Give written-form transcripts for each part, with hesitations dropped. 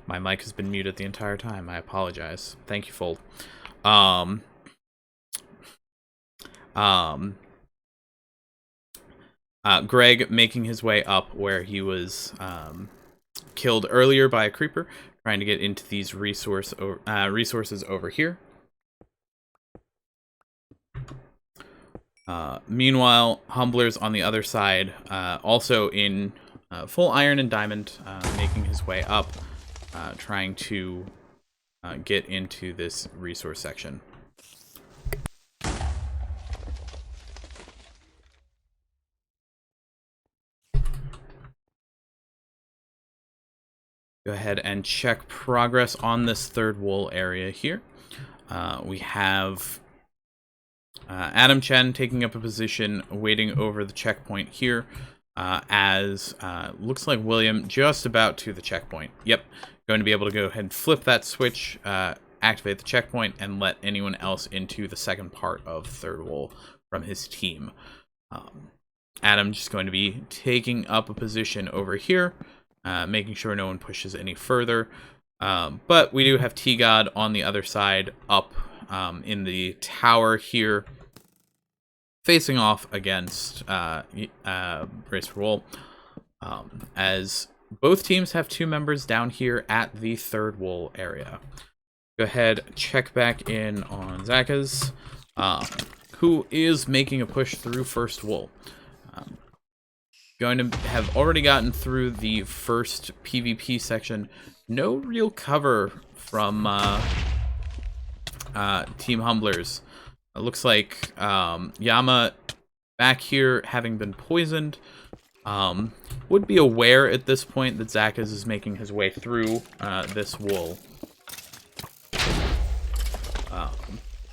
My mic has been muted the entire time. I apologize. Thank you, Fold. Um, Greg making his way up where he was killed earlier by a creeper, trying to get into these resources over here. Meanwhile, Humblers on the other side, also in full iron and diamond, making his way up, trying to get into this resource section. Go ahead and check progress on this third wool area here. We have Adam Chen taking up a position, waiting over the checkpoint here, as looks like William just about to the checkpoint. Yep, going to be able to go ahead and flip that switch, activate the checkpoint, and let anyone else into the second part of third wool from his team. Adam just going to be taking up a position over here, making sure no one pushes any further. But we do have T-God on the other side up in the tower here, facing off against Race for Wool, as both teams have two members down here at the third wool area. Go ahead, check back in on Zakaz, who is making a push through first wool. Going to have already gotten through the first PvP section. No real cover from Team Humblers. It looks like Yama back here, having been poisoned, would be aware at this point that Zakaz is making his way through this wool.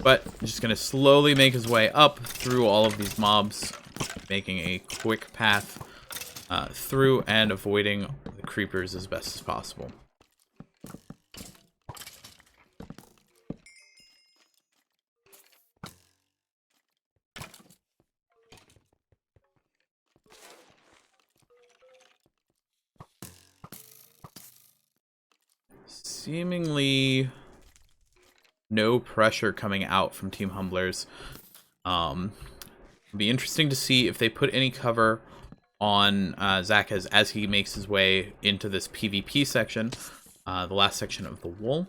But just going to slowly make his way up through all of these mobs, making a quick path through and avoiding the creepers as best as possible. Seemingly no pressure coming out from Team Humblers. It'll be interesting to see if they put any cover on Zakaz as he makes his way into this PvP section, the last section of the wool.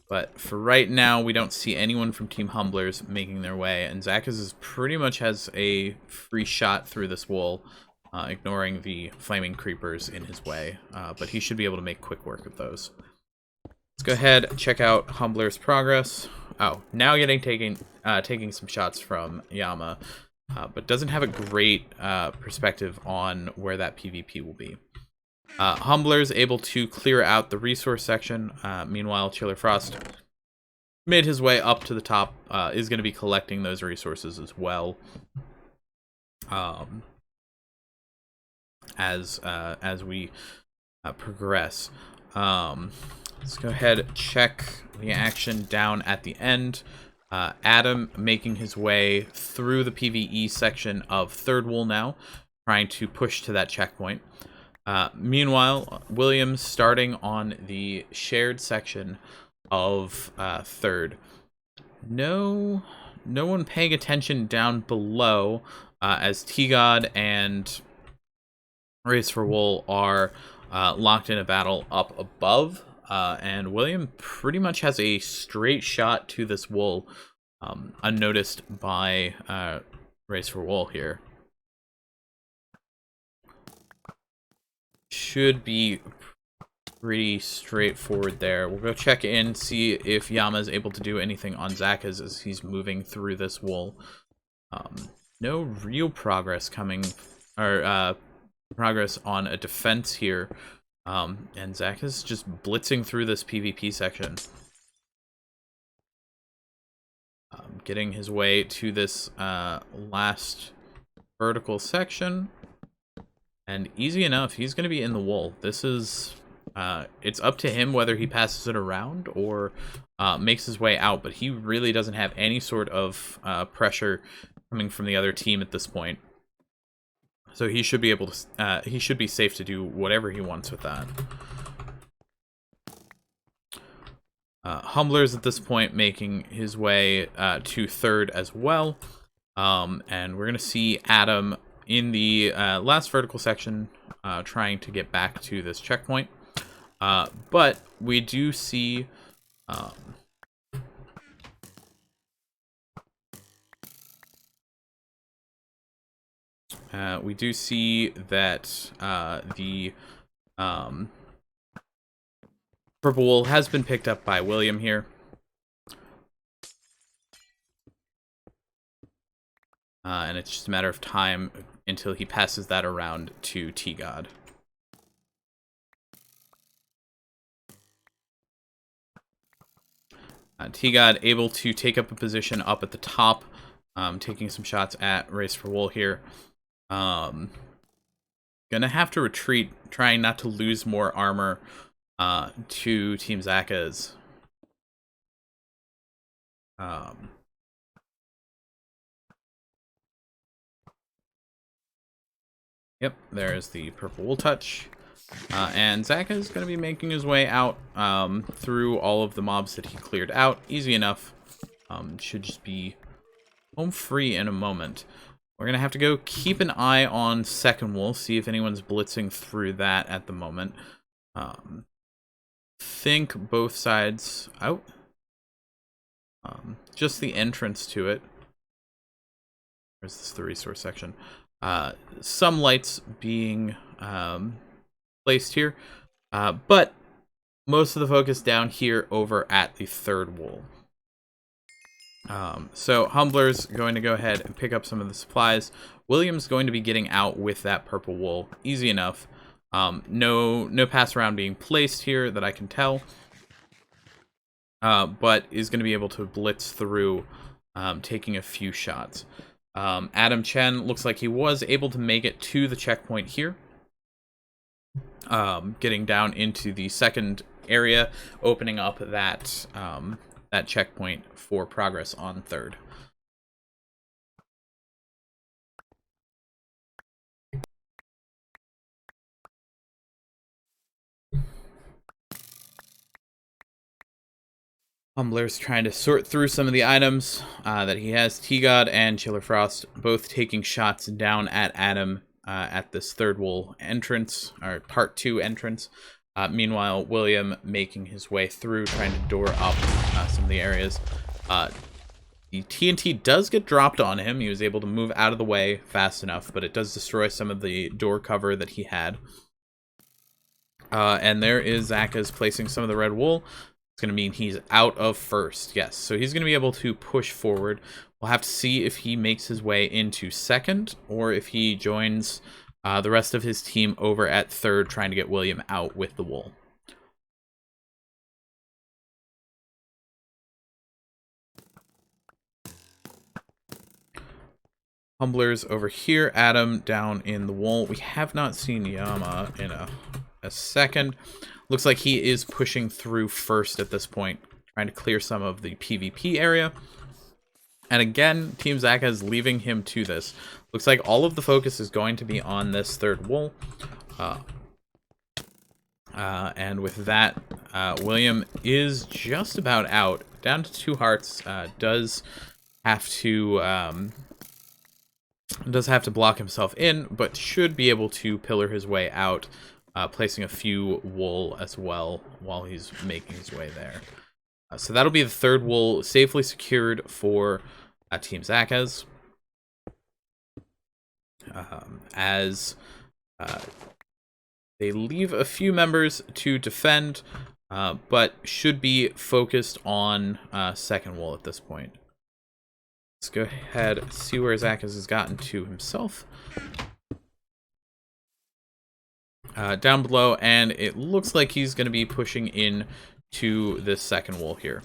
But for right now, we don't see anyone from Team Humblers making their way, and Zakaz is pretty much has a free shot through this wool, ignoring the flaming creepers in his way, but he should be able to make quick work of those. Let's go ahead and check out Humbler's progress. Oh, now taking some shots from Yama, but doesn't have a great perspective on where that PvP will be. Humbler's able to clear out the resource section. Meanwhile, Chiller Frost made his way up to the top, is going to be collecting those resources as well. As we progress. Let's go ahead and check the action down at the end. Adam making his way through the PvE section of third wool now, trying to push to that checkpoint. Meanwhile, Williams starting on the shared section of third. No one paying attention down below, as T-God and Race for Wool are locked in a battle up above, and William pretty much has a straight shot to this wool, unnoticed by Race for Wool here. Should be pretty straightforward there. We'll go check in, see if Yama is able to do anything on Zakaz as he's moving through this wool. No real progress coming, or progress on a defense here. And Zakaz just blitzing through this PvP section. Getting his way to this last vertical section. And easy enough, he's going to be in the wool. This is, it's up to him whether he passes it around or makes his way out, but he really doesn't have any sort of pressure coming from the other team at this point. So he should be able to, he should be safe to do whatever he wants with that. Humbler's at this point making his way to third as well. And we're going to see Adam in the last vertical section trying to get back to this checkpoint. But we do see... we do see that the purple wool has been picked up by William here. And it's just a matter of time until he passes that around to T-God. T-God able to take up a position up at the top, taking some shots at Race for Wool here. Gonna have to retreat, trying not to lose more armor to Team Zaka's. Yep, there's the purple wool touch. And Zaka is going to be making his way out through all of the mobs that he cleared out. Easy enough. Should just be home free in a moment. We're going to have to go keep an eye on second wool, see if anyone's blitzing through that at the moment. Think both sides out. Just the entrance to it. Where's this, the resource section? Some lights being placed here, but most of the focus down here over at the third wool. So Humbler's going to go ahead and pick up some of the supplies. William's going to be getting out with that purple wool. Easy enough. No pass around being placed here that I can tell. But is going to be able to blitz through, taking a few shots. Adam Chen looks like he was able to make it to the checkpoint here. Getting down into the second area, opening up that that checkpoint for progress on third. Humbler's trying to sort through some of the items that he has. T-God and Chiller Frost both taking shots down at Adam at this third wool entrance, or part 2 entrance. Meanwhile, William making his way through, trying to door up some of the areas. The TNT does get dropped on him. He was able to move out of the way fast enough, but it does destroy some of the door cover that he had. And there is Zaka's placing some of the red wool. It's going to mean he's out of first. Yes, so he's going to be able to push forward. We'll have to see if he makes his way into second or if he joins the rest of his team over at third, trying to get William out with the wool. Humbler's over here. Adam down in the wool. We have not seen Yama in a second. Looks like he is pushing through first at this point, trying to clear some of the PvP area. And again, Team Zaka is leaving him to this. Looks like all of the focus is going to be on this third wool. And with that, William is just about out. Down to 2 hearts. Does have to block himself in, but should be able to pillar his way out, placing a few wool as well while he's making his way there. So that'll be the third wool safely secured for Team Zaka's. As they leave a few members to defend, but should be focused on second wool at this point. Let's go ahead and see where Zaka's has gotten to himself. Down below, and it looks like he's going to be pushing in to this second wool here.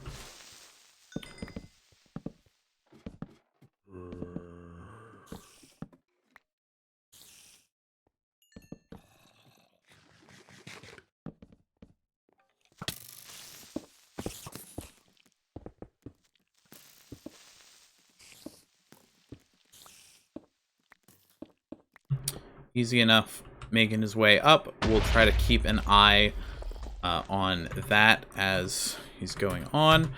Easy enough making his way up. We'll try to keep an eye on that as he's going on.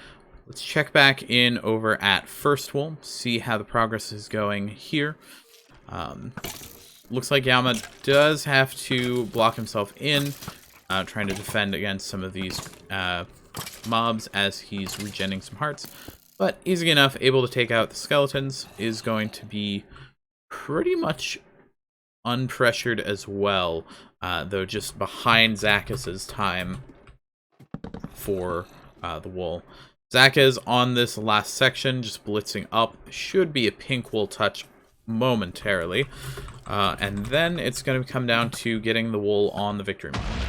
Let's check back in over at first wool, see how the progress is going here. Looks like Yama does have to block himself in, trying to defend against some of these mobs as he's regenning some hearts. But easy enough, able to take out the skeletons, is going to be pretty much unpressured as well, though just behind Zakas's time for the wool. Zaka is on this last section, just blitzing up. Should be a pink wool touch momentarily. And then it's going to come down to getting the wool on the victory monument.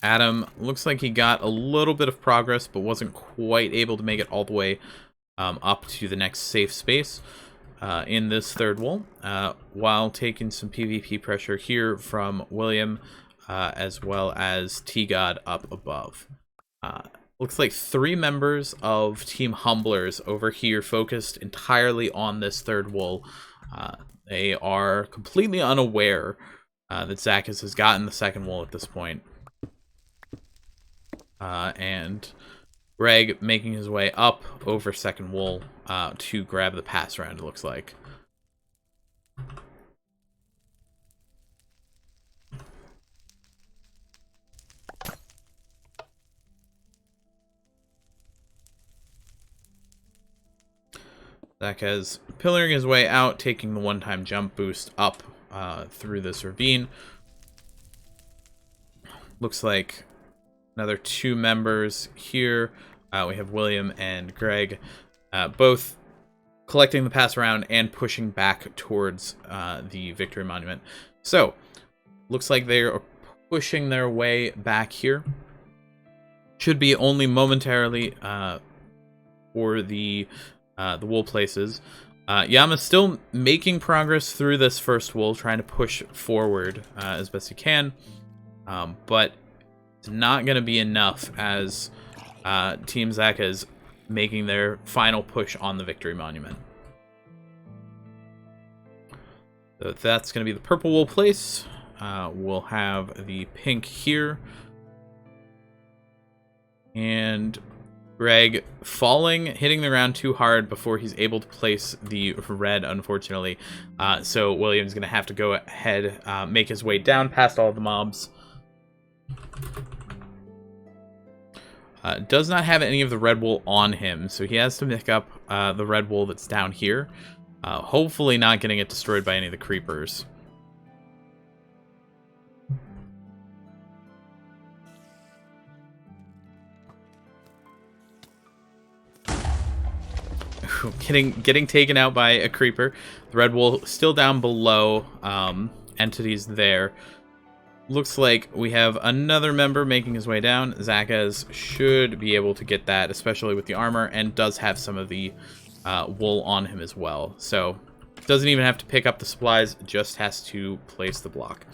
Adam looks like he got a little bit of progress, but wasn't quite able to make it all the way up to the next safe space in this third wool, while taking some PvP pressure here from William, as well as T-God up above. Looks like 3 members of Team Humblers over here focused entirely on this third wool. They are completely unaware that Zakas has gotten the second wool at this point. And Greg making his way up over second wool to grab the pass round, it looks like. Zakas pillaring his way out, taking the one-time jump boost up through this ravine. Looks like another 2 members here. We have William and Greg, both collecting the pass around and pushing back towards the victory monument. So, looks like they are pushing their way back here. Should be only momentarily for the wool places. Yama's still making progress through this first wool, trying to push forward as best he can, but it's not going to be enough as Team Zaka is making their final push on the victory monument. So that's going to be the purple wool place. We'll have the pink here. And Greg falling, hitting the ground too hard before he's able to place the red, unfortunately. So William's going to have to go ahead, make his way down past all the mobs. Does not have any of the red wool on him, so he has to pick up the red wool that's down here. Hopefully not getting it destroyed by any of the creepers. Getting taken out by a creeper. The red wool still down below, entities there. Looks like we have another member making his way down. Zakas should be able to get that, especially with the armor, and does have some of the wool on him as well. So doesn't even have to pick up the supplies, just has to place the block.